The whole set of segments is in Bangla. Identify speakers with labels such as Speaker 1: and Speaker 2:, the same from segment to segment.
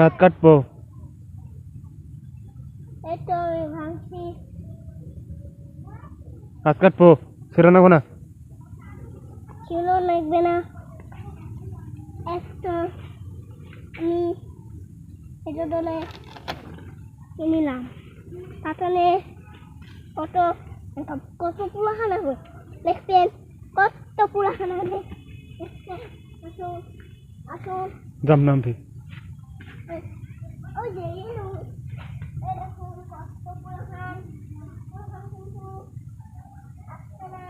Speaker 1: হাত কাটবো। হাত কাটবো, ছেড়ে নেবো না।
Speaker 2: ছিল লাগবে না। একটা আমি এটা দলে নিলাম। পাতানে কত কত পুরাখানা হবে দেখছেন? কত পুরাখানা হবে আসুন আসুন।
Speaker 1: যাম নাম ঠিক।
Speaker 2: ওই যে এরকম কত পুরাখান কিন্তু আসছে না।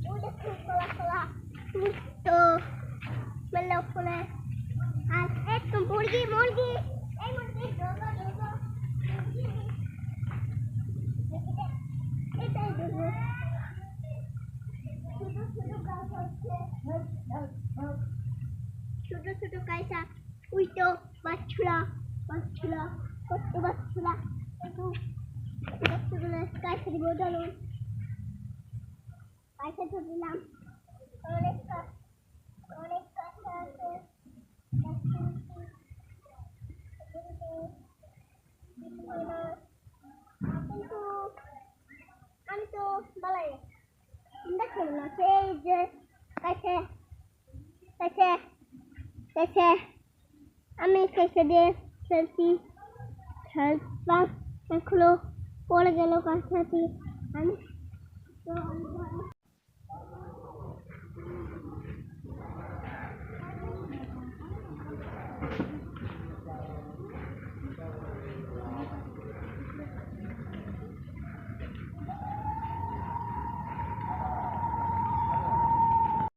Speaker 2: ওই দেখুন খোলা খোলা তো মেলা খোলা। আর একটু মুরগি মুরগি এই মুরগি দোগো দোগো এটাই দোগো। ছোট ছোট কাইসা উইটো বাচ্চুরা বাচ্চুরা কত বাচ্চুরা একটু বাচ্চুগুলো কাইসা দিব জানো। কাইসা ধরলাম অনেক অনেক কাঁচা আছে। কিন্তু আমি তো বলাই দেখো না সেই যে কাছে কাছে কাছে আমি কাছে দিয়ে খেলতাম এখনো পড়ে গেল কাছাকাছি আমি তো